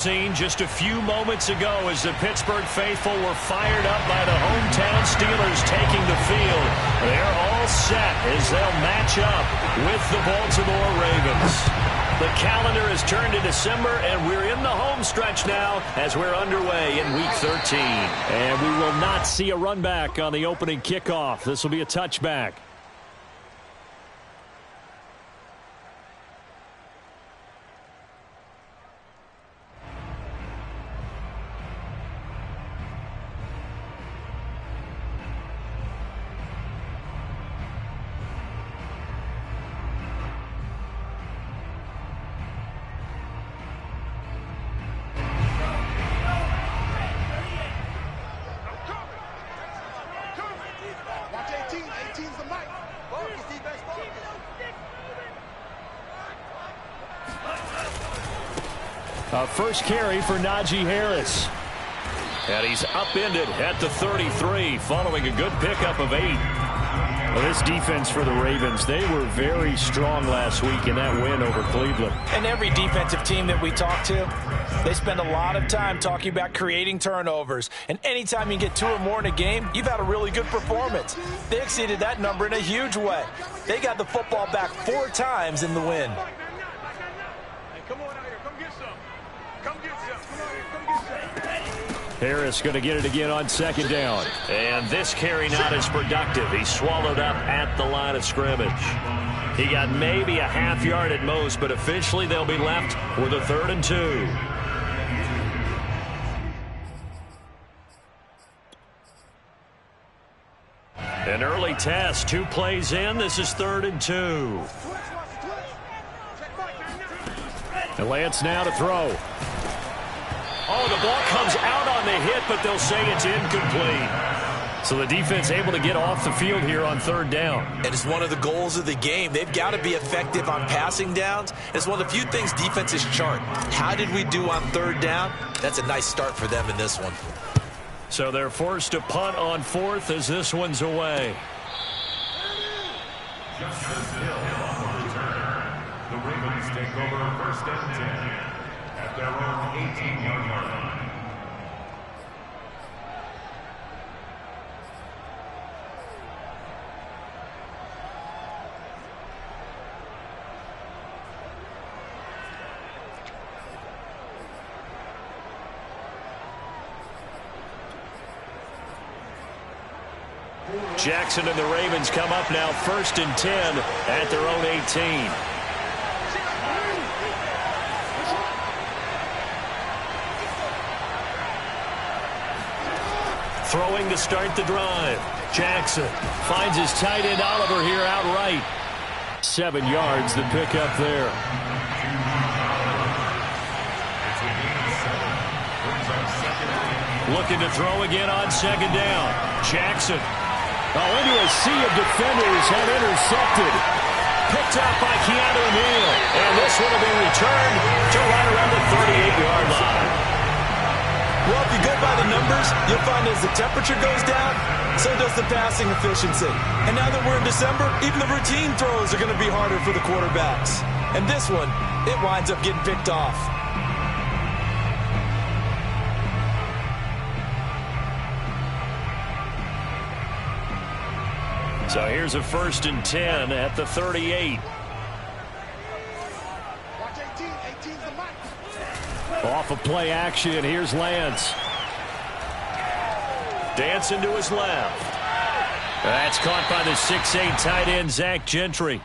Seen just a few moments ago as the Pittsburgh faithful were fired up by the hometown Steelers taking the field. They're all set as they'll match up with the Baltimore Ravens. The calendar has turned to December, and we're in the home stretch now as we're underway in Week 13. And we will not see a run back on the opening kickoff. This will be a touchback. First carry for Najee Harris. And he's upended at the 33 following a good pickup of 8. Well, this defense for the Ravens, they were very strong last week in that win over Cleveland. And every defensive team that we talk to, they spend a lot of time talking about creating turnovers. And anytime you get 2 or more in a game, you've had a really good performance. They exceeded that number in a huge way. They got the football back 4 times in the win. Harris going to get it again on second down. And this carry not as productive. He's swallowed up at the line of scrimmage. He got maybe a half yard at most, but officially they'll be left with a 3rd and 2. An early test, 2 plays in. This is 3rd and 2. And Lance now to throw. Oh, the ball comes out on the hit, but they'll say it's incomplete. So the defense able to get off the field here on 3rd down. And it's one of the goals of the game. They've got to be effective on passing downs. It's one of the few things defenses chart. How did we do on 3rd down? That's a nice start for them in this one. So they're forced to punt on 4th as this one's away. The Ravens take over 1st and 10 at their own 18-yard line. Jackson and the Ravens come up now 1st and 10 at their own 18. Throwing to start the drive. Jackson finds his tight end Oliver here outright. 7 yards the pick up there. Looking to throw again on 2nd down. Jackson. Into a sea of defenders have intercepted. Picked up by Keanu Neal. And this one will be returned to right around the 38-yard line. Well, if you go by the numbers, you'll find as the temperature goes down, so does the passing efficiency. And now that we're in December, even the routine throws are going to be harder for the quarterbacks. And this one, it winds up getting picked off. So here's a 1st and 10 at the 38. Off of play action, here's Lance. Dancing to his left. That's caught by the 6'8" tight end, Zach Gentry.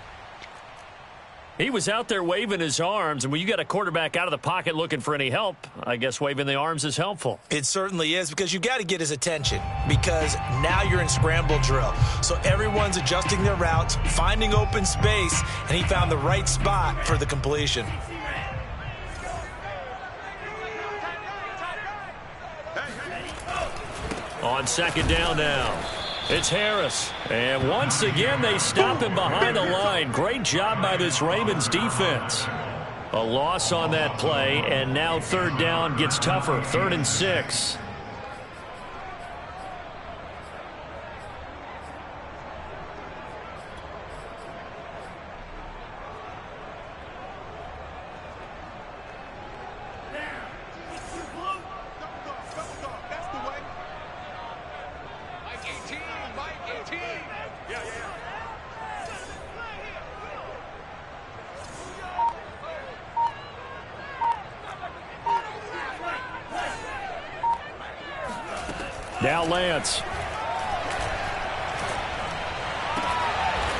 He was out there waving his arms, and when you got a quarterback out of the pocket looking for any help, I guess waving the arms is helpful. It certainly is, because you got to get his attention, because now you're in scramble drill. So everyone's adjusting their routes, finding open space, and he found the right spot for the completion. On 2nd down now. It's Harris. And once again, they stop him behind the line. Great job by this Ravens defense. A loss on that play, and now 3rd down gets tougher. 3rd and 6. Now Lance.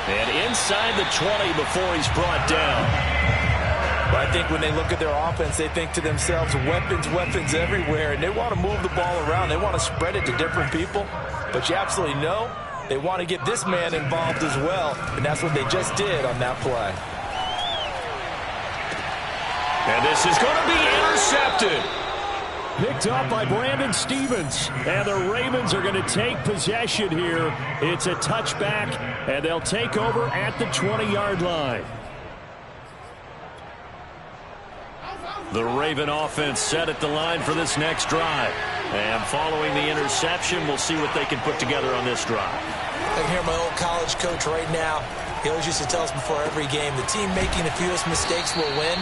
And inside the 20 before he's brought down. But I think when they look at their offense, they think to themselves, weapons, weapons everywhere. And they want to move the ball around. They want to spread it to different people. But you absolutely know they want to get this man involved as well. And that's what they just did on that play. And this is going to be intercepted. Picked up by Brandon Stephens. And the Ravens are going to take possession here. It's a touchback, and they'll take over at the 20-yard line. The Raven offense set at the line for this next drive. And following the interception, we'll see what they can put together on this drive. I can hear my old college coach right now. He always used to tell us before every game, the team making the fewest mistakes will win.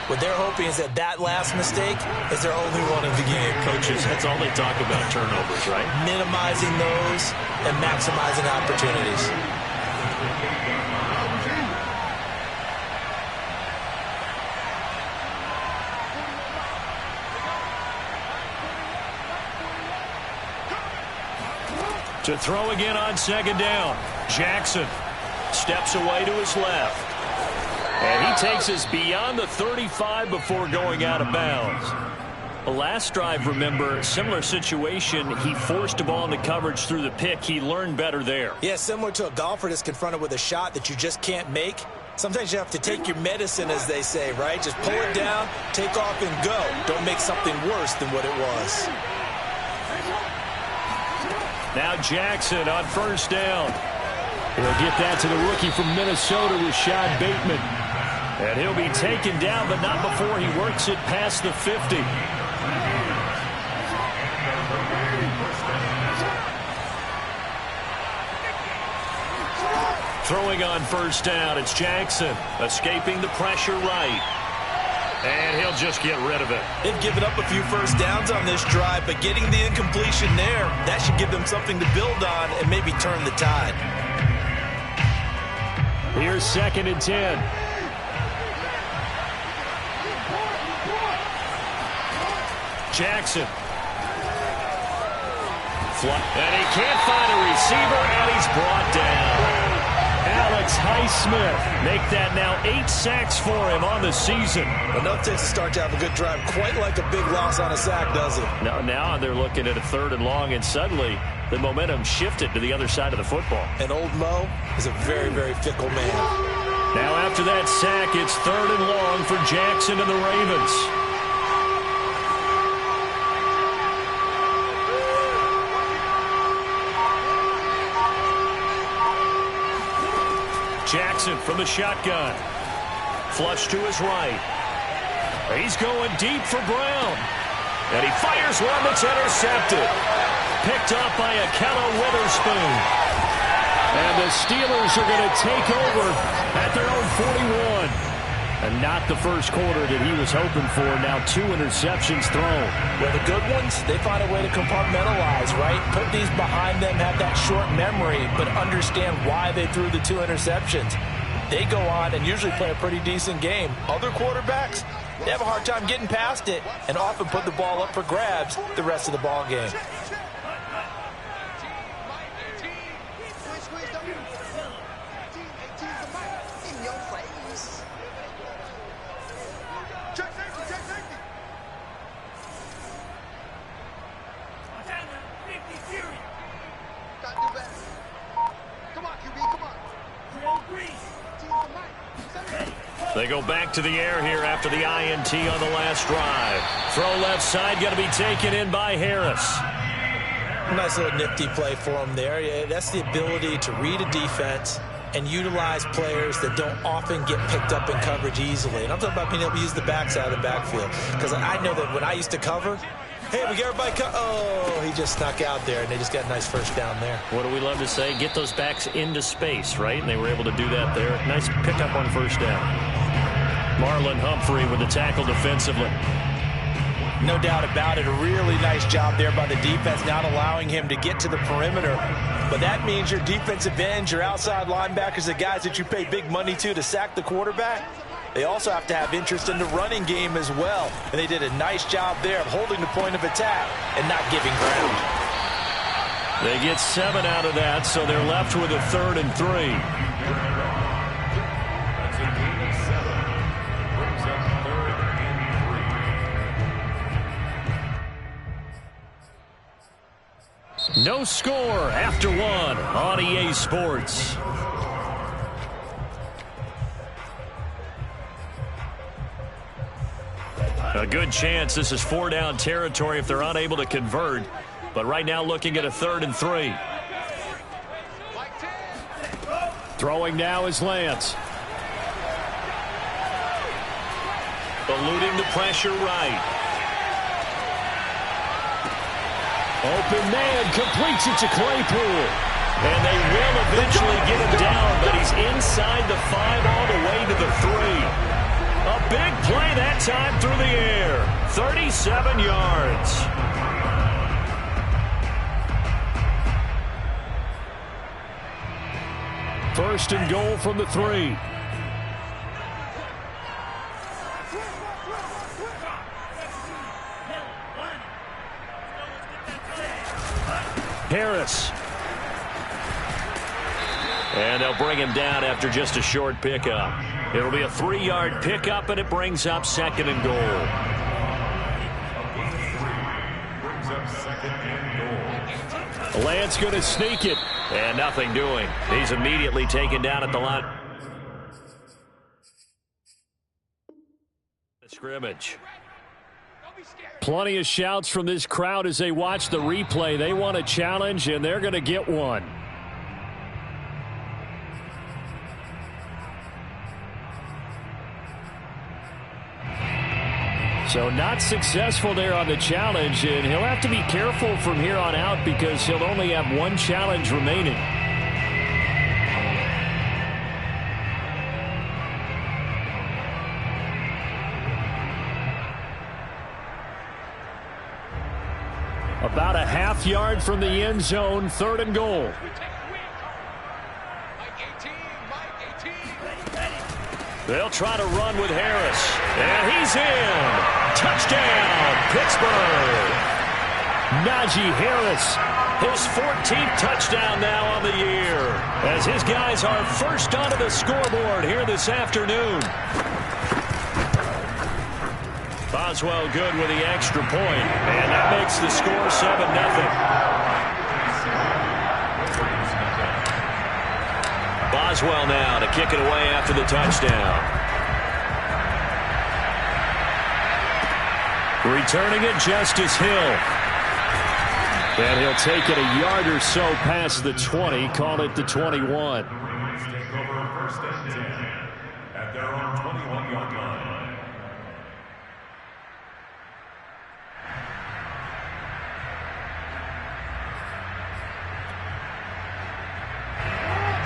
What they're hoping is that last mistake is their only one of the game. Coaches, that's all they talk about, turnovers, right? Minimizing those and maximizing opportunities. To throw again on second down. Jackson steps away to his left. And he takes us beyond the 35 before going out of bounds. The last drive, remember, similar situation. He forced a ball into coverage through the pick. He learned better there. Yeah, similar to a golfer that's confronted with a shot that you just can't make. Sometimes you have to take your medicine, as they say, right? Just pull it down, take off, and go. Don't make something worse than what it was. Now Jackson on first down. He'll get that to the rookie from Minnesota, Rashad Bateman. And he'll be taken down, but not before he works it past the 50. Throwing on first down, it's Jackson. Escaping the pressure right. And he'll just get rid of it. They've given up a few first downs on this drive, but getting the incompletion there, that should give them something to build on and maybe turn the tide. Here's 2nd and 10. Jackson. And he can't find a receiver, and he's brought down. Alex Highsmith make that now 8 sacks for him on the season. Enough takes to start to have a good drive, quite like a big loss on a sack, does it? Now they're looking at a 3rd and long, and suddenly the momentum shifted to the other side of the football. And old Mo is a very, very fickle man. Now after that sack, it's 3rd and long for Jackson and the Ravens. Jackson from the shotgun. Flush to his right. He's going deep for Brown. And he fires one that's intercepted. Picked up by Akello Witherspoon. And the Steelers are going to take over at their own 41. And not the first quarter that he was hoping for. Now 2 interceptions thrown. Well, the good ones, they find a way to compartmentalize, right? Put these behind them, have that short memory, but understand why they threw the 2 interceptions. They go on and usually play a pretty decent game. Other quarterbacks, they have a hard time getting past it and often put the ball up for grabs the rest of the ball game. They go back to the air here after the INT on the last drive. Throw left side, going to be taken in by Harris. Nice little nifty play for him there. Yeah, that's the ability to read a defense and utilize players that don't often get picked up in coverage easily. And I'm talking about being able to use the backside of the backfield. Because I know that when I used to cover, hey, we get everybody oh, he just snuck out there, and they just got a nice first down there. What do we love to say? Get those backs into space, right? And they were able to do that there. Nice pickup on first down. Marlon Humphrey with the tackle defensively. No doubt about it. A really nice job there by the defense, not allowing him to get to the perimeter. But that means your defensive ends, your outside linebackers, the guys that you pay big money to sack the quarterback, they also have to have interest in the running game as well. And they did a nice job there of holding the point of attack and not giving ground. They get 7 out of that, so they're left with a 3rd and 3. That's a gain of 7. Brings up 3rd and 3. No score after 1 on EA Sports. A good chance this is 4-down territory if they're unable to convert. But right now looking at a 3rd and 3. Throwing now is Lance. Eluding the pressure right. Open man completes it to Claypool. And they will eventually get him down, but he's inside the 5 all the way to the 3. A big play that time through the air. 37 yards. First and goal from the 3. Harris. And they'll bring him down after just a short pickup. It'll be a 3-yard pickup, and it brings up 2nd and goal. Brings up 2nd and goal. Lance going to sneak it, and nothing doing. He's immediately taken down at the line. Scrimmage. Plenty of shouts from this crowd as they watch the replay. They want a challenge, and they're going to get one. So not successful there on the challenge, and he'll have to be careful from here on out because he'll only have 1 challenge remaining. About a half yard from the end zone, 3rd and goal. They'll try to run with Harris. And he's in. Touchdown, Pittsburgh. Najee Harris, his 14th touchdown now on the year, as his guys are first onto the scoreboard here this afternoon. Boswell good with the extra point, and that makes the score 7-0. Boswell now to kick it away after the touchdown. Returning it, Justice Hill. And he'll take it a yard or so past the 20, call it the 21. Take over 1st and 10 at their own 21-yard line.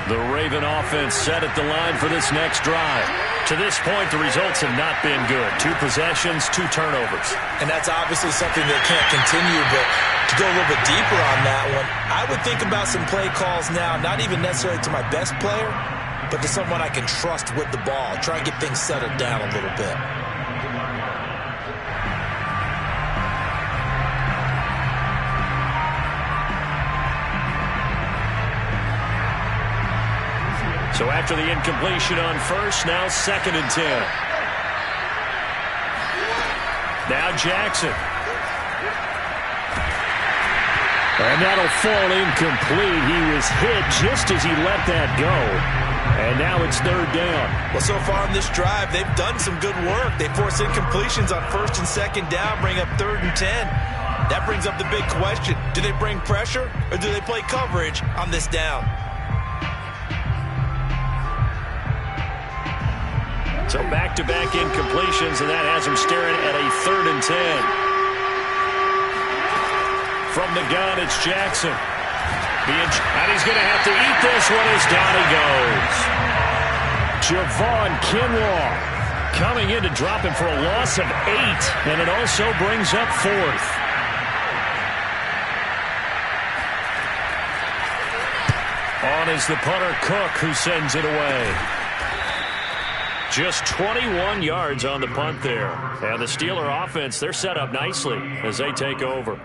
The Raven offense set at the line for this next drive. To this point, the results have not been good. 2 possessions, 2 turnovers. And that's obviously something that can't continue, but to go a little bit deeper on that one, I would think about some play calls now, not even necessarily to my best player, but to someone I can trust with the ball. Try and get things settled down a little bit. So after the incompletion on first, now 2nd and 10. Now Jackson. And that'll fall incomplete. He was hit just as he let that go. And now it's 3rd down. Well, so far on this drive, they've done some good work. They force incompletions on 1st and 2nd down, bring up 3rd and 10. That brings up the big question. Do they bring pressure or do they play coverage on this down? So back-to-back incompletions, and that has him staring at a 3rd and 10. From the gun, it's Jackson. And he's going to have to eat this one as down he goes. Javon Kinlaw coming in to drop him for a loss of 8, and it also brings up 4th. On is the punter, Cook, who sends it away. Just 21 yards on the punt there. And the Steeler offense, they're set up nicely as they take over.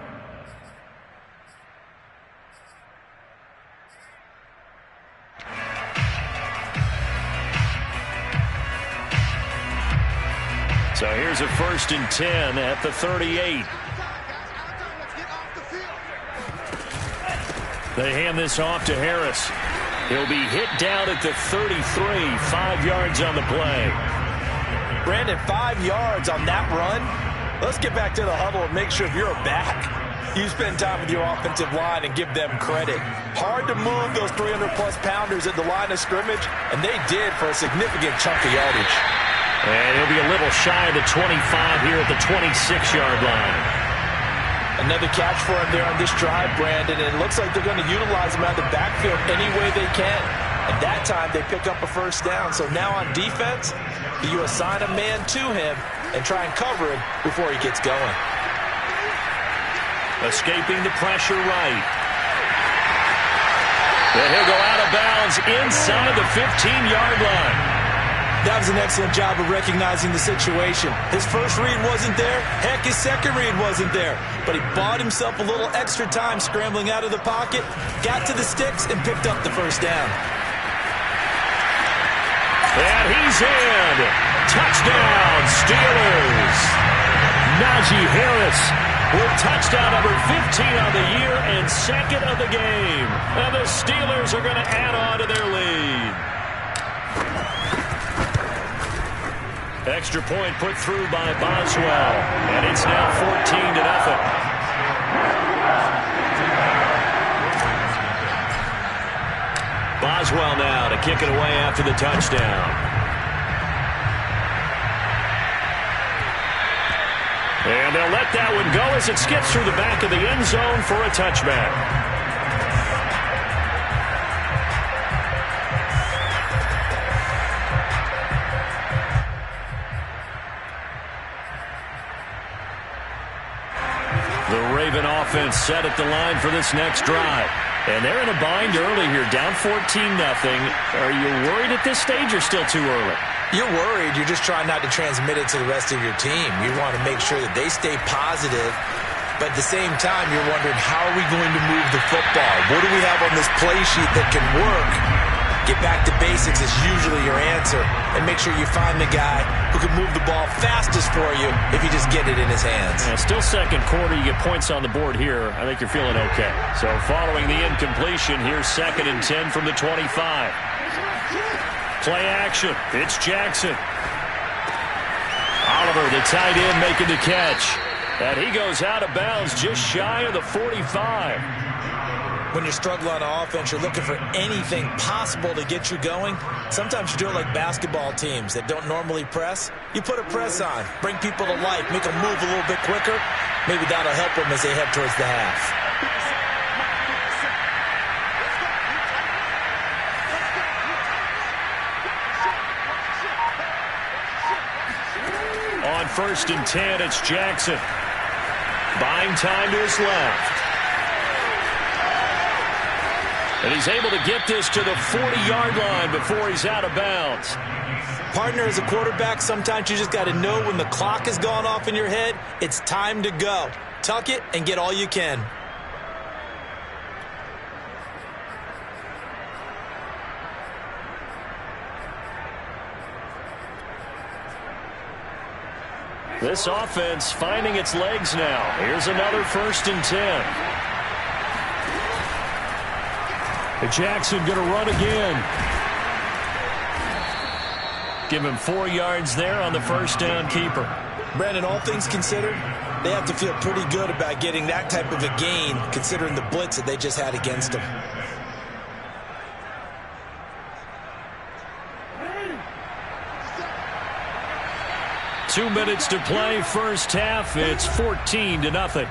a 1st and 10 at the 38. They hand this off to Harris. He'll be hit down at the 33, 5 yards on the play. Brandon, 5 yards on that run. Let's get back to the huddle and make sure if you're a back, you spend time with your offensive line and give them credit. Hard to move those 300-plus pounders at the line of scrimmage, and they did for a significant chunk of yardage. And he'll be a little shy of the 25 here at the 26-yard line. Another catch for him there on this drive, Brandon, and it looks like they're going to utilize him out of the backfield any way they can. And that time they pick up a 1st down. So now on defense, you assign a man to him and try and cover him before he gets going. Escaping the pressure right. And he'll go out of bounds inside the 15-yard line. That was an excellent job of recognizing the situation. His first read wasn't there. Heck, his second read wasn't there. But he bought himself a little extra time scrambling out of the pocket, got to the sticks, and picked up the 1st down. And he's in. Touchdown, Steelers. Najee Harris with touchdown number 15 on the year and 2nd of the game. And the Steelers are going to add on to their lead. Extra point put through by Boswell. And it's now 14-0. Boswell now to kick it away after the touchdown. And they'll let that one go as it skips through the back of the end zone for a touchback. Offense set at the line for this next drive. And they're in a bind early here, down 14-0. Are you worried at this stage or still too early? You're worried. You're just trying not to transmit it to the rest of your team. You want to make sure that they stay positive. But at the same time, you're wondering, how are we going to move the football? What do we have on this play sheet that can work? Get back to basics is usually your answer. And make sure you find the guy who can move the ball fastest for you if you just get it in his hands. Yeah, still 2nd quarter. You get points on the board here. I think you're feeling okay. So following the incompletion, here's 2nd and 10 from the 25. Play action. It's Jackson. Oliver, the tight end, making the catch. And he goes out of bounds just shy of the 45. When you're struggling on offense, you're looking for anything possible to get you going. Sometimes you do it like basketball teams that don't normally press. You put a press on, bring people to life, make them move a little bit quicker. Maybe that'll help them as they head towards the half. On 1st and 10, it's Jackson. Buying time to his left. And he's able to get this to the 40-yard line before he's out of bounds. Partner, as a quarterback, sometimes you just got to know when the clock has gone off in your head, it's time to go. Tuck it and get all you can. This offense finding its legs now. Here's another 1st and 10. Jackson going to run again. Give him 4 yards there on the 1st down keeper. Brandon, all things considered, they have to feel pretty good about getting that type of a gain considering the blitz that they just had against them. Two minutes to play, first half. It's 14-0.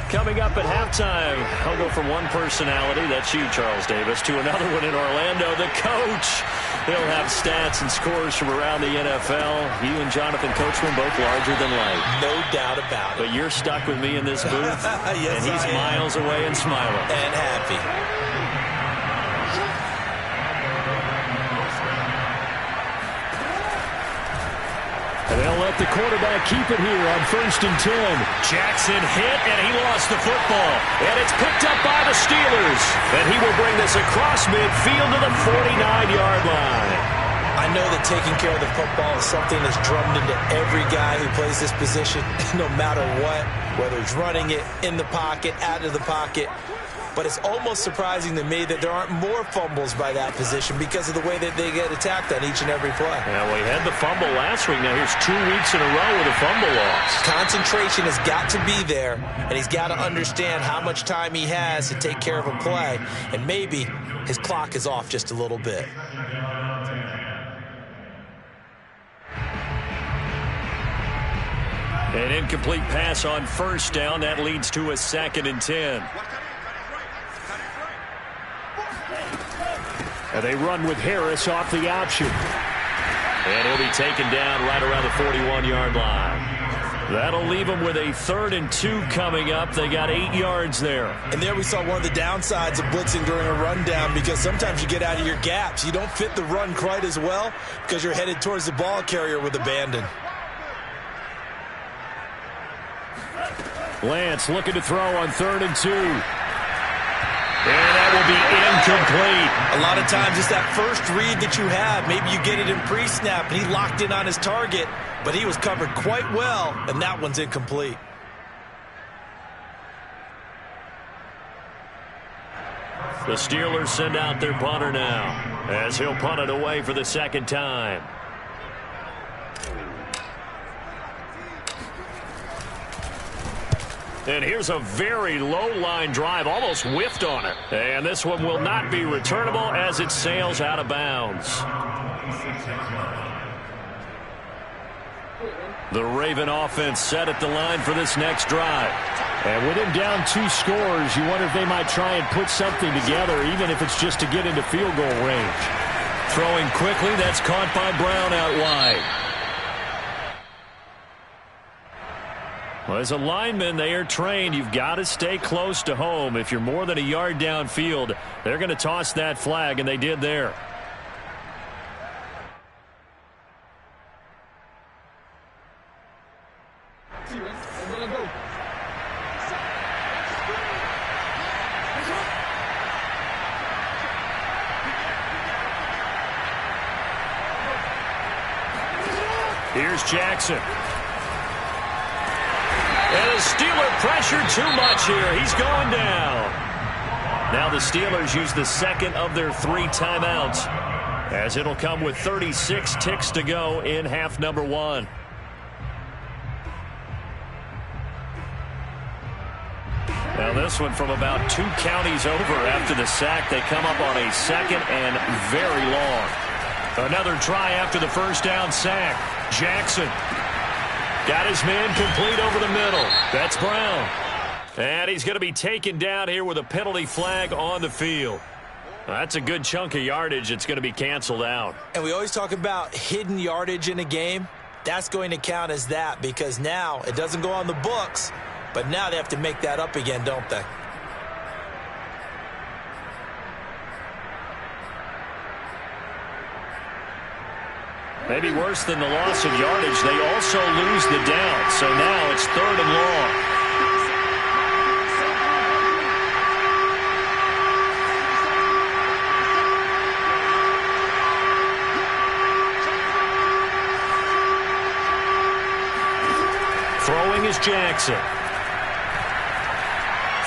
Coming up at halftime, I'll go from one personality, that's you, Charles Davis, to another one in Orlando, the coach. He'll have stats and scores from around the NFL. You and Jonathan Coachman both larger than life. No doubt about it. But you're stuck with me in this booth, yes, and he's miles away and smiling. And happy. And they'll let the quarterback keep it here on 1st and 10. Jackson hit, and he lost the football. And it's picked up by the Steelers. And he will bring this across midfield to the 49-yard line. I know that taking care of the football is something that's drummed into every guy who plays this position, no matter what, whether he's running it, in the pocket, out of the pocket. But it's almost surprising to me that there aren't more fumbles by that position because of the way that they get attacked on each and every play. Yeah, well, he had the fumble last week. Now here's 2 weeks in a row with a fumble loss. Concentration has got to be there, and he's got to understand how much time he has to take care of a play, and maybe his clock is off just a little bit. An incomplete pass on 1st down. That leads to a 2nd and 10. And they run with Harris off the option. And he'll be taken down right around the 41-yard line. That'll leave them with a 3rd and 2 coming up. They got 8 yards there. And there we saw one of the downsides of blitzing during a rundown, because sometimes you get out of your gaps. You don't fit the run quite as well because you're headed towards the ball carrier with abandon. Lance looking to throw on 3rd and 2. And that will be incomplete. A lot of times it's that first read that you have. Maybe you get it in pre-snap, and he locked in on his target, but he was covered quite well, and that one's incomplete. The Steelers send out their punter now, as he'll punt it away for the 2nd time. And here's a very low-line drive, almost whiffed on it. And this one will not be returnable as it sails out of bounds. The Raven offense set at the line for this next drive. And with him down 2 scores, you wonder if they might try and put something together, even if it's just to get into field goal range. Throwing quickly, that's caught by Brown out wide. Well, as a lineman, they are trained. You've got to stay close to home. If you're more than a yard downfield, they're going to toss that flag, and they did there. Here's Jackson. And the Steeler pressure too much here. He's going down. Now the Steelers use the 2nd of their 3 timeouts, as it'll come with 36 ticks to go in half number 1. Now this one from about 2 counties over after the sack. They come up on a 2nd and very long. Another try after the 1st down sack. Jackson got his man complete over the middle. That's Brown. And he's going to be taken down here with a penalty flag on the field. That's a good chunk of yardage. It's going to be canceled out. And we always talk about hidden yardage in a game. That's going to count as that, because now it doesn't go on the books, but now they have to make that up again, don't they? Maybe worse than the loss of yardage, they also lose the down. So now it's 3rd and long. Throwing is Jackson.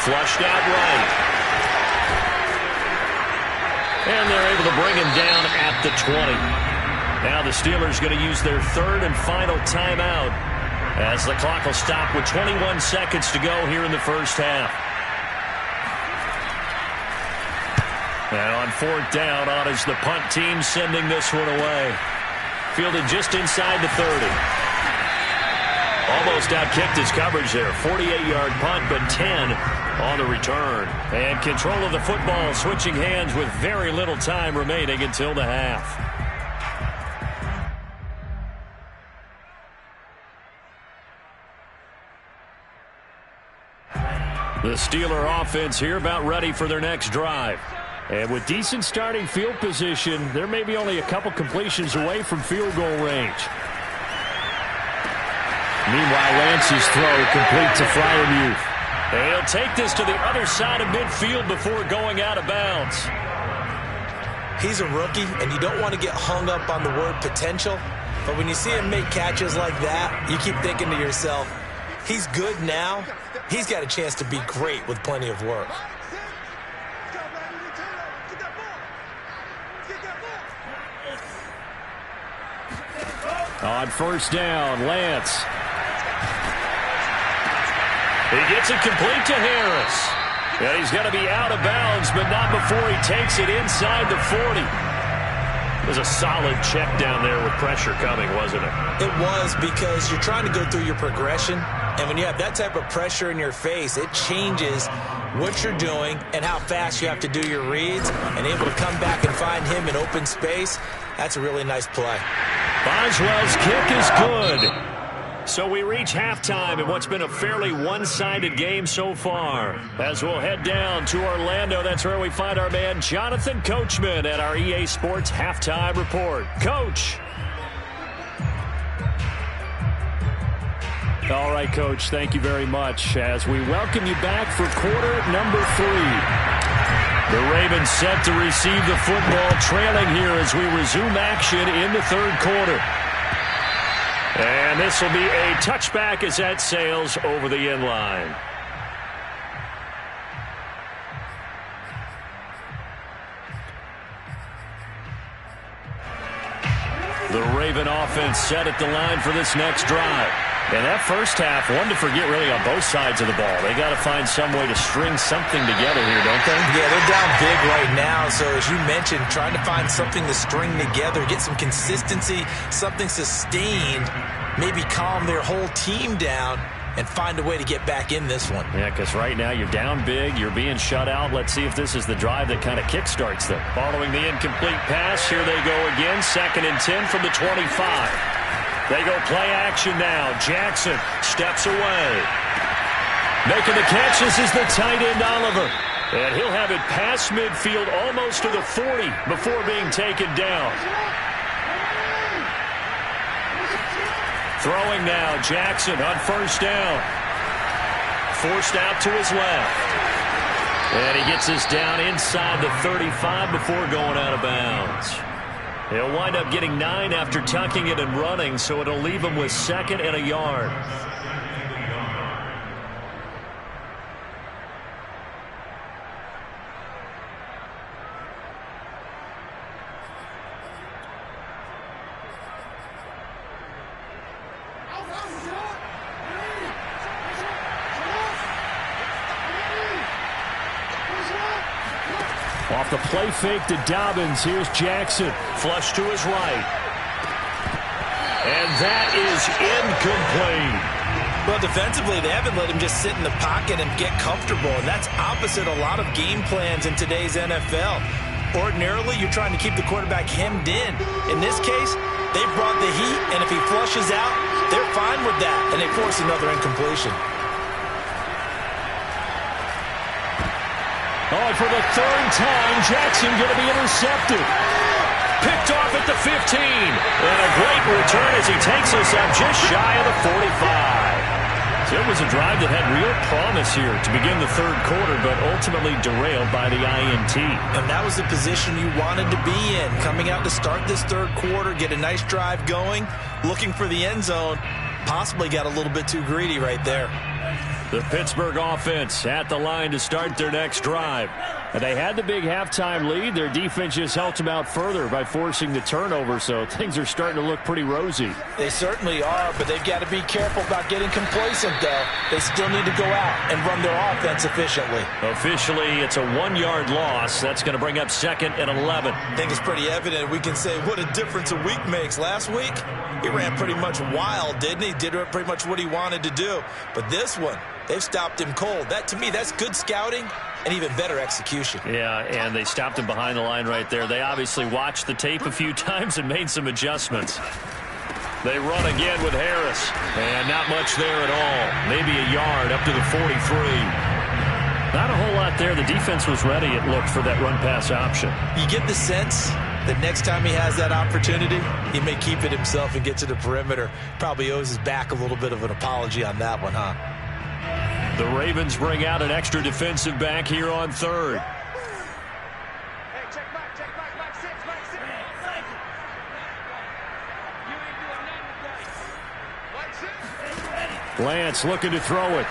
Flushed out right. And they're able to bring him down at the 20. Now the Steelers going to use their 3rd and final timeout, as the clock will stop with 21 seconds to go here in the 1st half. And on 4th down, on is the punt team sending this one away. Fielded just inside the 30. Almost outkicked his coverage there. 48-yard punt, but 10 on the return. And control of the football switching hands with very little time remaining until the half. The Steeler offense here about ready for their next drive. And with decent starting field position, there may be only a couple completions away from field goal range. Meanwhile, Lance's throw complete to Freiermuth. And he'll take this to the other side of midfield before going out of bounds. He's a rookie, and you don't want to get hung up on the word potential. But when you see him make catches like that, you keep thinking to yourself, he's good now. He's got a chance to be great with plenty of work. On first down, Lance. He gets it complete to Harris. And he's going to be out of bounds, but not before he takes it inside the 40. It was a solid check down there with pressure coming, wasn't it? It was, because you're trying to go through your progression, and when you have that type of pressure in your face, it changes what you're doing and how fast you have to do your reads, and able to come back and find him in open space. That's a really nice play. Boswell's kick is good. So we reach halftime in what's been a fairly one-sided game so far. As we'll head down to Orlando, that's where we find our man Jonathan Coachman at our EA Sports Halftime Report. Coach. All right, Coach, thank you very much as we welcome you back for quarter number 3. The Ravens set to receive the football, trailing here as we resume action in the third quarter. And this will be a touchback as that sails over the end line. The Raven offense set at the line for this next drive. And that first half, one to forget really on both sides of the ball. They got to find some way to string something together here, don't they? Yeah, they're down big right now. So as you mentioned, trying to find something to string together, get some consistency, something sustained, maybe calm their whole team down and find a way to get back in this one. Yeah, because right now you're down big, you're being shut out. Let's see if this is the drive that kind of kickstarts them. Following the incomplete pass, here they go again, 2nd and 10 from the 25. They go play action now. Jackson steps away. Making the catch, this is the tight end Oliver. And he'll have it past midfield almost to the 40 before being taken down. Throwing now, Jackson on first down. Forced out to his left. And he gets this down inside the 35 before going out of bounds. He'll wind up getting 9 after tucking it and running, so it'll leave him with 2nd and a yard. Off the play fake to Dobbins. Here's Jackson. Flush to his right. And that is incomplete. Well, defensively, they haven't let him just sit in the pocket and get comfortable, and that's opposite a lot of game plans in today's NFL. Ordinarily, you're trying to keep the quarterback hemmed in. In this case, they brought the heat, and if he flushes out, they're fine with that, and they force another incompletion. Oh, for the 3rd time, Jackson going to be intercepted. Picked off at the 15. And a great return as he takes us up just shy of the 45. So it was a drive that had real promise here to begin the third quarter, but ultimately derailed by the INT. And that was the position you wanted to be in. Coming out to start this third quarter, get a nice drive going, looking for the end zone. Possibly got a little bit too greedy right there. The Pittsburgh offense at the line to start their next drive. And they had the big halftime lead. Their defense just helped them out further by forcing the turnover, so things are starting to look pretty rosy. They certainly are, but they've got to be careful about getting complacent, though. They still need to go out and run their offense efficiently. Officially, it's a 1-yard loss. That's going to bring up 2nd and 11. I think it's pretty evident. We can say what a difference a week makes. Last week, he ran pretty much wild, didn't he? Did pretty much what he wanted to do. But this one, they've stopped him cold. That, to me, that's good scouting and even better execution. Yeah, and they stopped him behind the line right there. They obviously watched the tape a few times and made some adjustments. They run again with Harris. And not much there at all. Maybe a yard up to the 43. Not a whole lot there. The defense was ready, it looked, for that run-pass option. You get the sense that next time he has that opportunity, he may keep it himself and get to the perimeter. Probably owes his back a little bit of an apology on that one, huh? The Ravens bring out an extra defensive back here on third. Lance looking to throw it.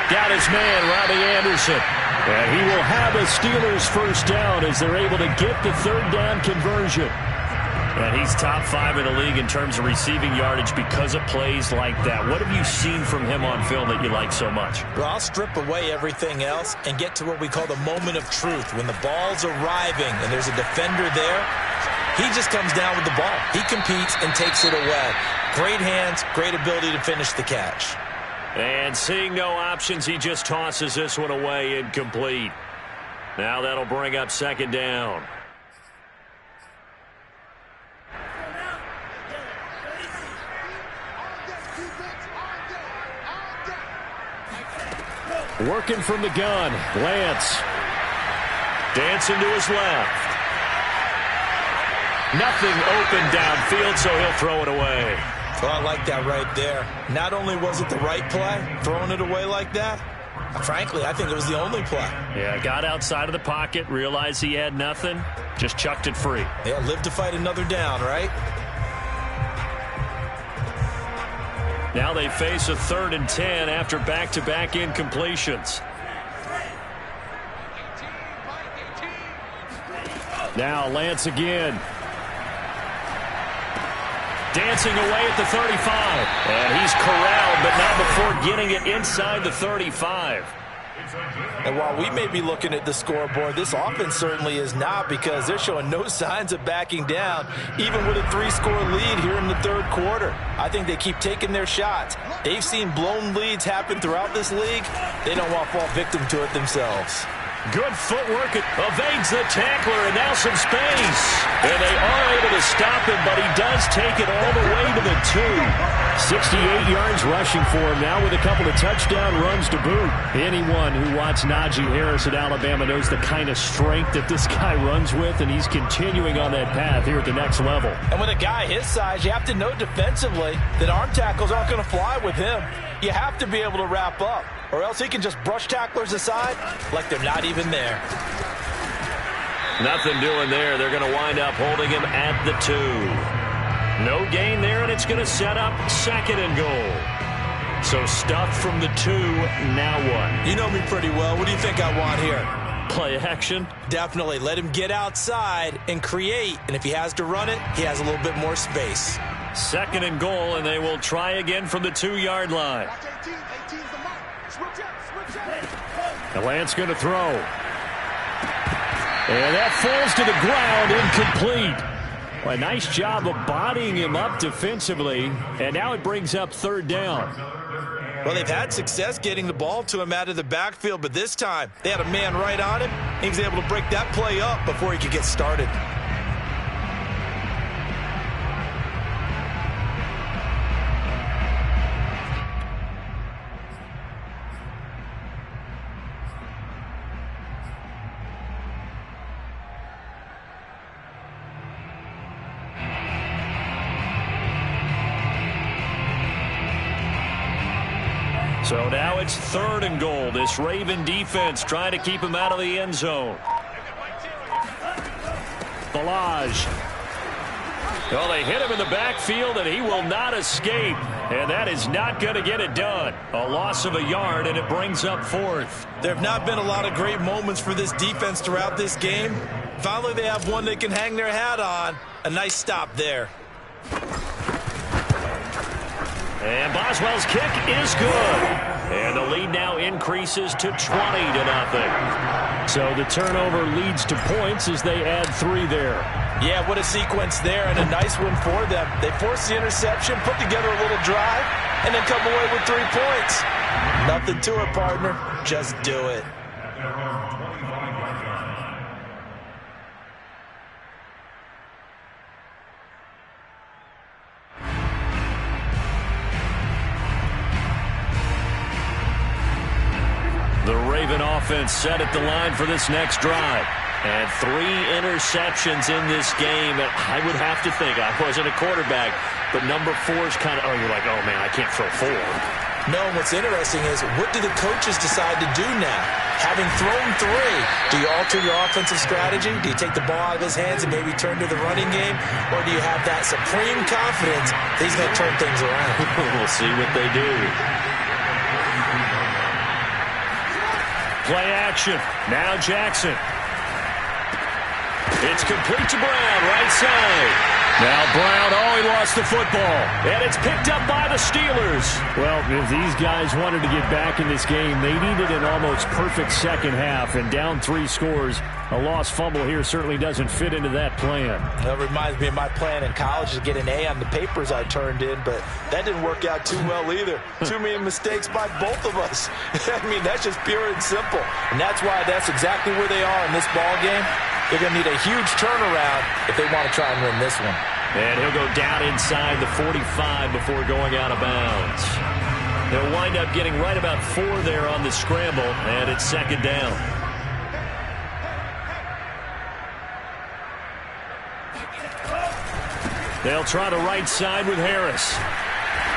Got his man, Robbie Anderson. And he will have a Steelers first down as they're able to get the third down conversion. And he's top 5 in the league in terms of receiving yardage because of plays like that. What have you seen from him on film that you like so much? Well, I'll strip away everything else and get to what we call the moment of truth. When the ball's arriving and there's a defender there, he just comes down with the ball. He competes and takes it away. Great hands, great ability to finish the catch. And seeing no options, he just tosses this one away, incomplete. Now that'll bring up second down. Working from the gun, Lance. Dancing to his left. Nothing open downfield, so he'll throw it away. Well, I like that right there. Not only was it the right play, throwing it away like that, frankly, I think it was the only play. Yeah, got outside of the pocket, realized he had nothing, just chucked it free. Yeah, live to fight another down, right? Now they face a 3rd and 10 after back-to-back incompletions. Now Lance again. Dancing away at the 35. And he's corralled, but not before getting it inside the 35. And while we may be looking at the scoreboard, this offense certainly is not, because they're showing no signs of backing down, even with a 3-score lead here in the third quarter. I think they keep taking their shots. They've seen blown leads happen throughout this league. They don't want to fall victim to it themselves. Good footwork. It evades the tackler, and now some space. And they are able to stop him, but he does take it all the way to the 2. 68 yards rushing for him now with a couple of touchdown runs to boot. Anyone who watched Najee Harris at Alabama knows the kind of strength that this guy runs with, and he's continuing on that path here at the next level. And with a guy his size, you have to know defensively that arm tackles aren't going to fly with him. You have to be able to wrap up, or else he can just brush tacklers aside like they're not even there. Nothing doing there. They're going to wind up holding him at the 2. No gain there, and it's going to set up 2nd and goal. So stuffed from the 2, now what? You know me pretty well. What do you think I want here? Play action? Definitely. Let him get outside and create, and if he has to run it, he has a little bit more space. 2nd and goal, and they will try again from the 2-yard line. And Lance going to throw. And that falls to the ground, incomplete. Well, a nice job of bodying him up defensively, and now it brings up 3rd down. Well, they've had success getting the ball to him out of the backfield, but this time they had a man right on him. He was able to break that play up before he could get started. So now it's 3rd and goal. This Raven defense trying to keep him out of the end zone. Ballage. Well, they hit him in the backfield, and he will not escape. And that is not going to get it done. A loss of a yard, and it brings up 4th. There have not been a lot of great moments for this defense throughout this game. Finally, they have one they can hang their hat on. A nice stop there. And Boswell's kick is good. And the lead now increases to 20-0. So the turnover leads to points as they add 3 there. Yeah, what a sequence there, and a nice one for them. They force the interception, put together a little drive, and then come away with 3 points. Nothing to it, partner. Just do it. The Raven offense set at the line for this next drive. And 3 interceptions in this game. I would have to think, I wasn't a quarterback, but number 4 is kind of, you're like, oh, man, I can't throw 4. No, what's interesting is, what do the coaches decide to do now? Having thrown 3, do you alter your offensive strategy? Do you take the ball out of his hands and maybe turn to the running game? Or do you have that supreme confidence that he's going to turn things around? We'll see what they do. Play action. Now Jackson. It's complete to Brown, right side. Now Brown, he lost the football. And it's picked up by the Steelers. Well, if these guys wanted to get back in this game, they needed an almost perfect second half. And down 3 scores, a lost fumble here certainly doesn't fit into that plan. That reminds me of my plan in college to get an A on the papers I turned in, but that didn't work out too well either. Too many mistakes by both of us. I mean, that's just pure and simple. And that's why that's exactly where they are in this ball game. They're going to need a huge turnaround if they want to try and win this one. And he'll go down inside the 45 before going out of bounds. They'll wind up getting right about 4 there on the scramble, and it's second down. They'll try the right side with Harris.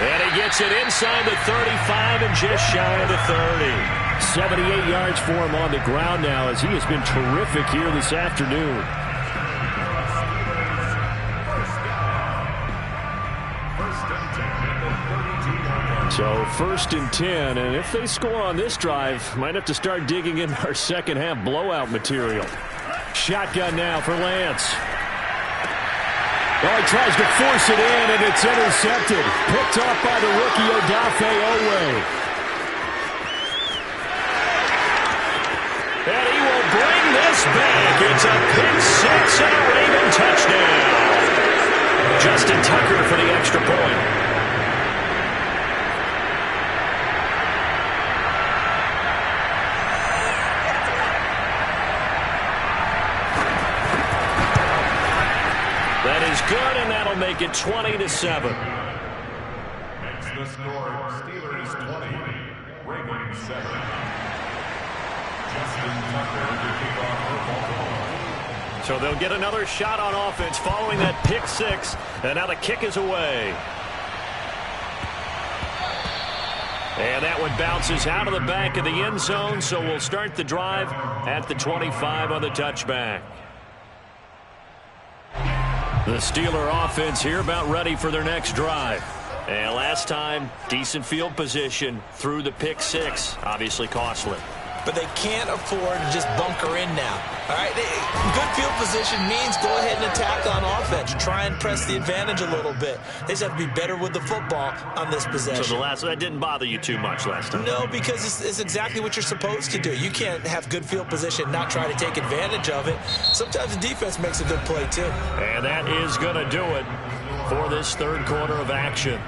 And he gets it inside the 35 and just shy of the 30. 78 yards for him on the ground now, as he has been terrific here this afternoon. So 1st and 10, and if they score on this drive, might have to start digging in our second half blowout material. Shotgun now for Lance. He tries to force it in, and it's intercepted. Picked off by the rookie Odafe Oweh. And he will bring this back. It's a pick 6 and a Raven touchdown. Justin Tucker for the extra point. That is good, and that'll make it 20-7. Makes the score Steelers 20, Ravens 7. Justin Tucker to kick off for Baltimore. So they'll get another shot on offense following that pick 6, and now the kick is away. And that one bounces out of the back of the end zone, so we'll start the drive at the 25 on the touchback. The Steeler offense here about ready for their next drive. And last time, decent field position through the pick 6, obviously costly. But they can't afford to just bunker in now. All right, good field position means go ahead and attack on offense. Try and press the advantage a little bit. They just have to be better with the football on this possession. So that didn't bother you too much last time? No, because it's exactly what you're supposed to do. You can't have good field position and not try to take advantage of it. Sometimes the defense makes a good play too. And that is going to do it for this third quarter of action.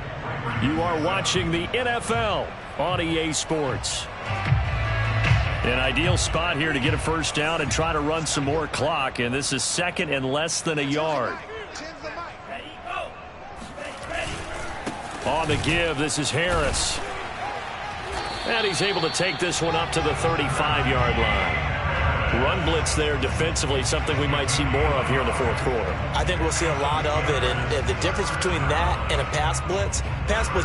You are watching the NFL on EA Sports. An ideal spot here to get a first down and try to run some more clock, and this is second and less than a yard. On the give, this is Harris. And he's able to take this one up to the 35-yard line. Run blitz there defensively, something we might see more of here in the fourth quarter. I think we'll see a lot of it, and the difference between that and a pass blitz,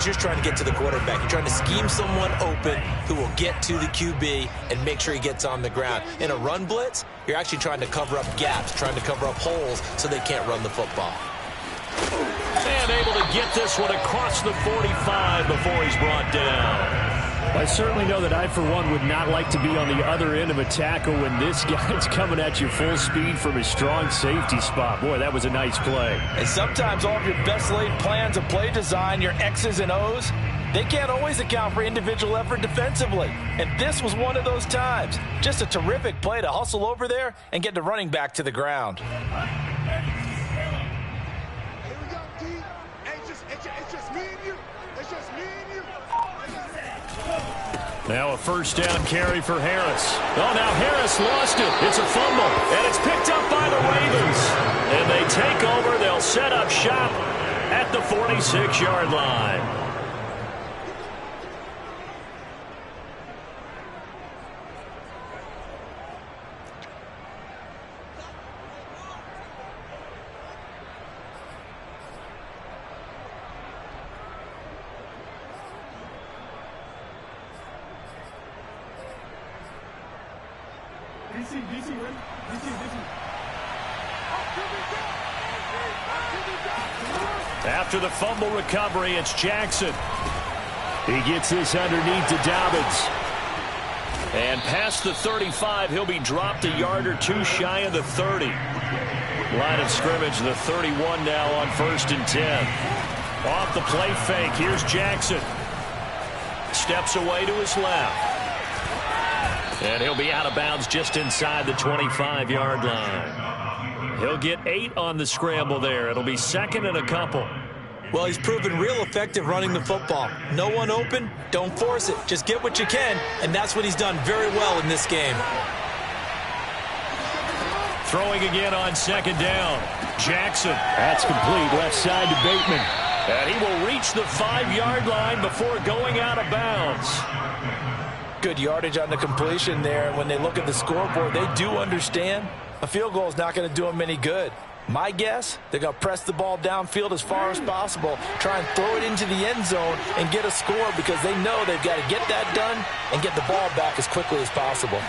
you're trying to get to the quarterback. You're trying to scheme someone open who will get to the QB and make sure he gets on the ground. In a run blitz, you're actually trying to cover up gaps, trying to cover up holes so they can't run the football. And able to get this one across the 45 before he's brought down. I certainly know that I, for one, would not like to be on the other end of a tackle when this guy's coming at you full speed from his strong safety spot. Boy, that was a nice play. And sometimes all of your best laid plans of play design, your X's and O's, they can't always account for individual effort defensively. And this was one of those times. Just a terrific play to hustle over there and get the running back to the ground. Now a first down carry for Harris. Oh, now Harris lost it. It's a fumble, and it's picked up by the Ravens. And they take over. They'll set up shop at the 46-yard line. After the fumble recovery, it's Jackson. He gets this underneath to Dobbins. And past the 35, he'll be dropped a yard or two shy of the 30. Line of scrimmage, the 31 now on 1st and 10. Off the play fake, here's Jackson. Steps away to his left. And he'll be out of bounds just inside the 25-yard line. He'll get 8 on the scramble there. It'll be 2nd and a couple. Well, he's proven real effective running the football. No one open, don't force it. Just get what you can, and that's what he's done very well in this game. Throwing again on 2nd down. Jackson. That's complete. Left side to Bateman. And he will reach the 5-yard line before going out of bounds. Good yardage on the completion there. And when they look at the scoreboard, they do understand a field goal is not going to do them any good. My guess, they're going to press the ball downfield as far as possible, try and throw it into the end zone and get a score because they know they've got to get that done and get the ball back as quickly as possible.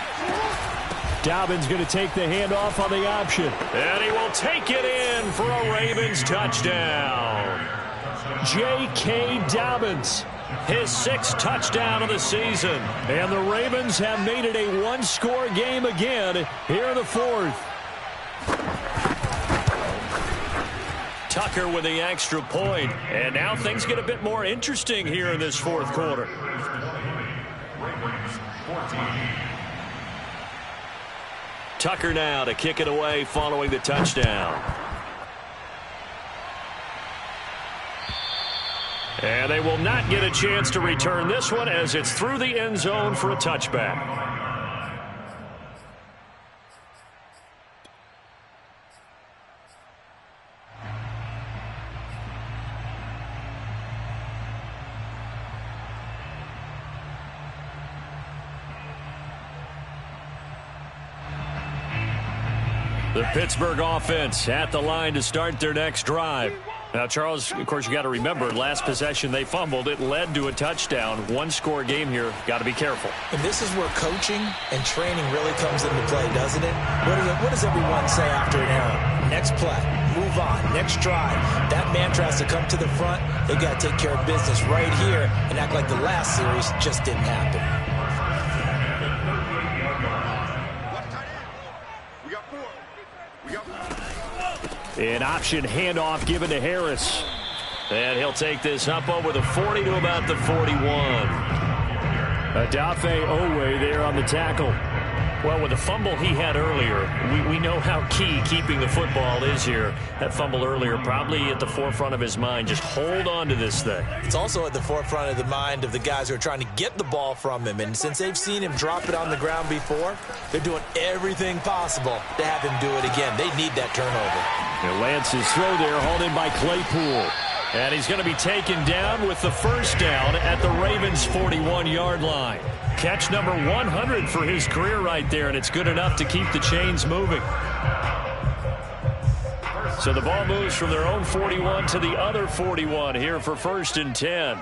Dobbins going to take the handoff on the option. And he will take it in for a Ravens touchdown. J.K. Dobbins, his 6th touchdown of the season. And the Ravens have made it a one-score game again here in the 4th. Tucker with the extra point. And now things get a bit more interesting here in this 4th quarter. Tucker now to kick it away following the touchdown. And they will not get a chance to return this one as it's through the end zone for a touchback. The Pittsburgh offense at the line to start their next drive. Now, Charles, of course, you got to remember, last possession they fumbled. It led to a touchdown. One-score game here. Got to be careful. And this is where coaching and training really comes into play, doesn't it? What does everyone say after an error? Next play, move on, next drive. That mantra has to come to the front. They've got to take care of business right here and act like the last series just didn't happen. An option handoff given to Harris. And he'll take this up over the 40 to about the 41. Odafe Owe there on the tackle. Well, with the fumble he had earlier, we know how key keeping the football is here. That fumble earlier probably at the forefront of his mind. Just hold on to this thing. It's also at the forefront of the mind of the guys who are trying to get the ball from him. And since they've seen him drop it on the ground before, they're doing everything possible to have him do it again. They need that turnover. And Lance's throw there hauled in by Claypool. And he's going to be taken down with the first down at the Ravens' 41-yard line. Catch number 100 for his career right there, and it's good enough to keep the chains moving. So the ball moves from their own 41 to the other 41 here for 1st and 10.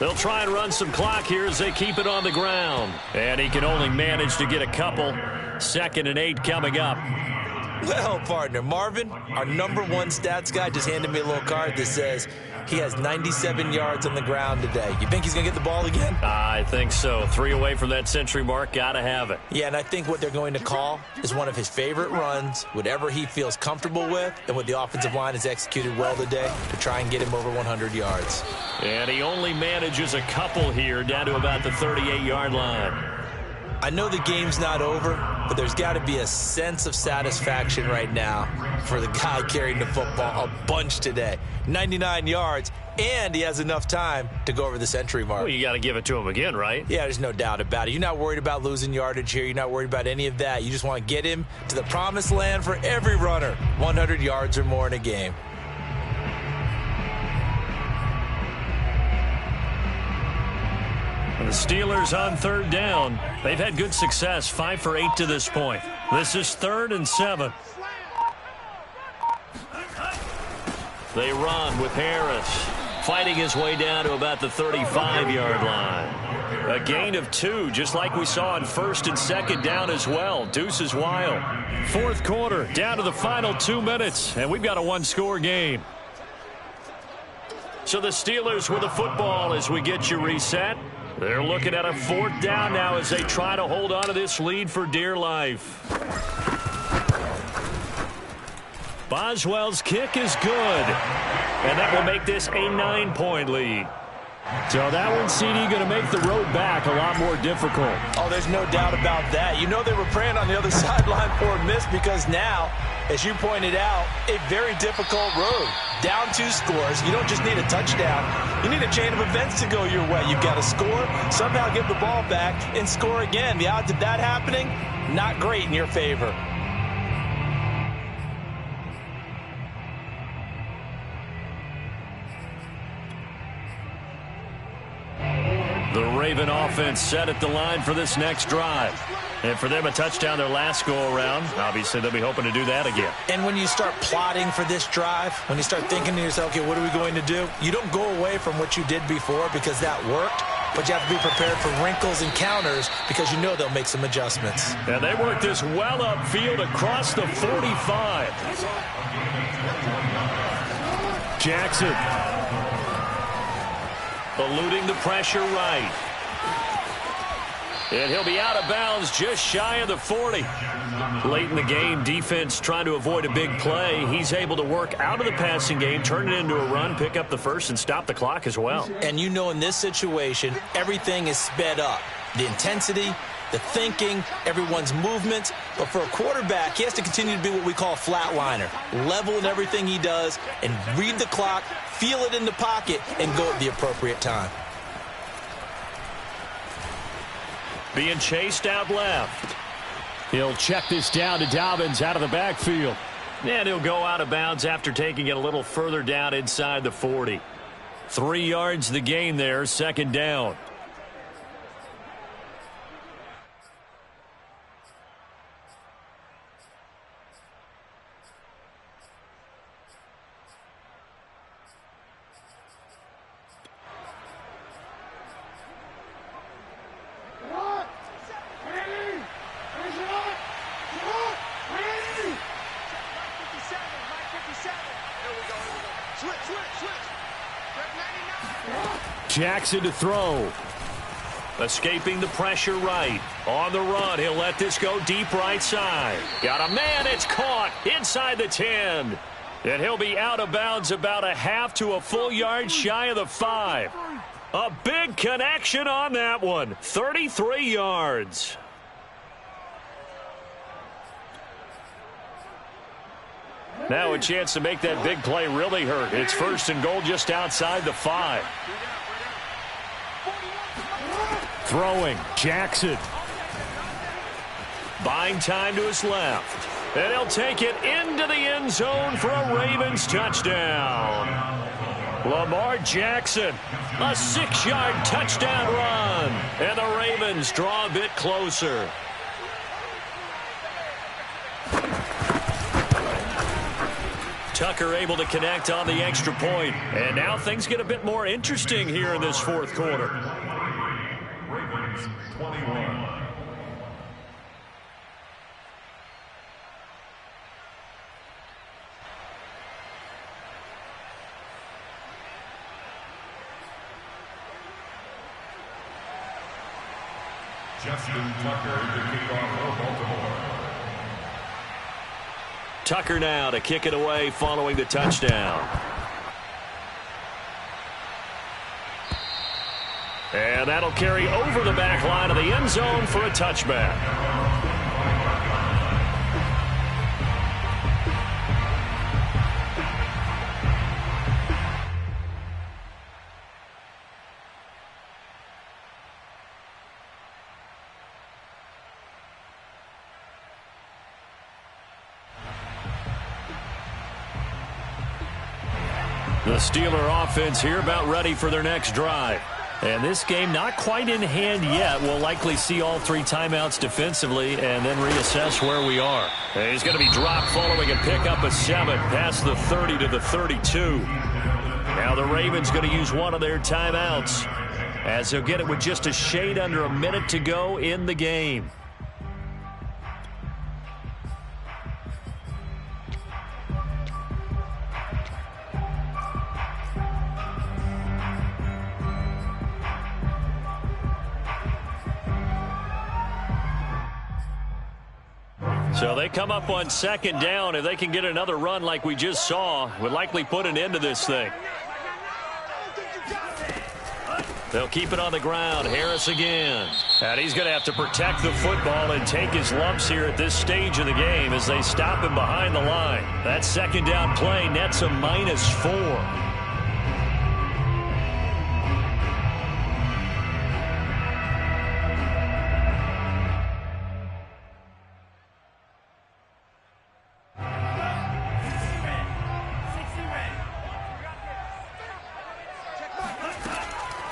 They'll try and run some clock here as they keep it on the ground. And he can only manage to get a couple. 2nd and 8 coming up. Well, partner, Marvin, our #1 stats guy, just handed me a little card that says he has 97 yards on the ground today. You think he's going to get the ball again? I think so. 3 away from that century mark. Got to have it. Yeah, and I think what they're going to call is one of his favorite runs, whatever he feels comfortable with, and what the offensive line has executed well today to try and get him over 100 yards. And he only manages a couple here down to about the 38-yard line. I know the game's not over, but there's got to be a sense of satisfaction right now for the guy carrying the football a bunch today. 99 yards, and he has enough time to go over the century mark. Well, you got to give it to him again, right? Yeah, there's no doubt about it. You're not worried about losing yardage here. You're not worried about any of that. You just want to get him to the promised land for every runner, 100 yards or more in a game. The Steelers on 3rd down. They've had good success, 5 for 8 to this point. This is 3rd and 7. They run with Harris. fighting his way down to about the 35-yard line. A gain of 2, just like we saw on first and second down as well. Deuce is wild. Fourth quarter, down to the final 2 minutes, and we've got a one-score game. So the Steelers with the football as we get you reset. They're looking at a 4th down now as they try to hold on to this lead for dear life. Boswell's kick is good, and that will make this a 9-point lead. So that one, CD, going to make the road back a lot more difficult. Oh, there's no doubt about that. You know they were praying on the other sideline for a miss because now, as you pointed out, a very difficult road. Down 2 scores. You don't just need a touchdown. You need a chain of events to go your way. You've got to score, somehow get the ball back, and score again. The odds of that happening, not great in your favor. The Raven offense set at the line for this next drive. And for them, a touchdown their last go-around. Obviously, they'll be hoping to do that again. And when you start plotting for this drive, when you start thinking to yourself, okay, what are we going to do? You don't go away from what you did before because that worked, but you have to be prepared for wrinkles and counters because you know they'll make some adjustments. And they work this well upfield across the 45. Jackson. Eluding the pressure right. And he'll be out of bounds just shy of the 40. Late in the game, defense trying to avoid a big play. He's able to work out of the passing game, turn it into a run, pick up the first, and stop the clock as well. And you know in this situation, everything is sped up. The intensity, the thinking, everyone's movements. But for a quarterback, he has to continue to be what we call a flatliner. Level in everything he does and read the clock, feel it in the pocket, and go at the appropriate time. Being chased out left. He'll check this down to Dobbins out of the backfield. And he'll go out of bounds after taking it a little further down inside the 40. 3 yards the gain there, 2nd down. Jackson to throw. Escaping the pressure right. On the run, he'll let this go deep right side. Got a man, it's caught inside the 10. And he'll be out of bounds about a half to a full yard shy of the 5. A big connection on that one. 33 yards. Now a chance to make that big play really hurt. It's 1st and goal just outside the 5. Throwing, Jackson. Buying time to his left. And he'll take it into the end zone for a Ravens touchdown. Lamar Jackson, a 6-yard touchdown run. And the Ravens draw a bit closer. Tucker able to connect on the extra point. And now things get a bit more interesting here in this 4th quarter. Ravens 21. Justin Tucker to kick off for Baltimore. Tucker now to kick it away following the touchdown. And that'll carry over the back line of the end zone for a touchback. The Steeler offense here about ready for their next drive. And this game not quite in hand yet. We'll likely see all 3 timeouts defensively and then reassess where we are. And he's going to be dropped following a pickup of 7 past the 30 to the 32. Now the Ravens going to use one of their timeouts, as they'll get it with just a shade under a minute to go in the game. So they come up on second down. If they can get another run like we just saw, would likely put an end to this thing. They'll keep it on the ground. Harris again. And he's going to have to protect the football and take his lumps here at this stage of the game as they stop him behind the line. That second down play nets a -4.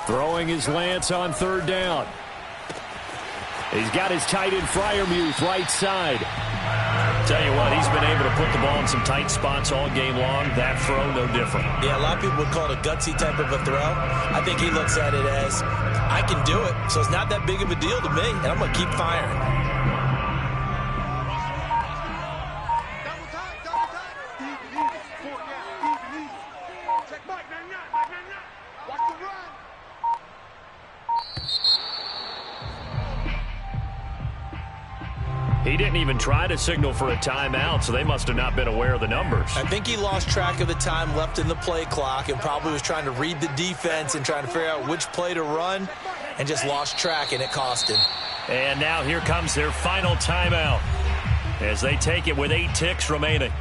Throwing his Lance on third down. He's got his tight end Freiermuth right side. Tell you what, he's been able to put the ball in some tight spots all game long. That throw, no different. Yeah, a lot of people would call it a gutsy type of a throw. I think he looks at it as, I can do it, so it's not that big of a deal to me, and I'm going to keep firing. He didn't even try to signal for a timeout, so they must have not been aware of the numbers. I think he lost track of the time left in the play clock and probably was trying to read the defense and trying to figure out which play to run and just lost track, and it cost him. And now here comes their final timeout as they take it with 8 ticks remaining.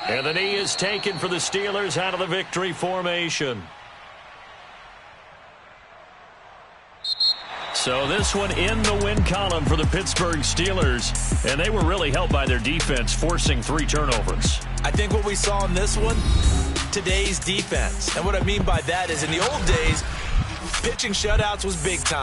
And the knee is taken for the Steelers out of the victory formation. So this one in the win column for the Pittsburgh Steelers. And they were really helped by their defense, forcing 3 turnovers. I think what we saw in this one, today's defense. And what I mean by that is in the old days, pitching shutouts was big time.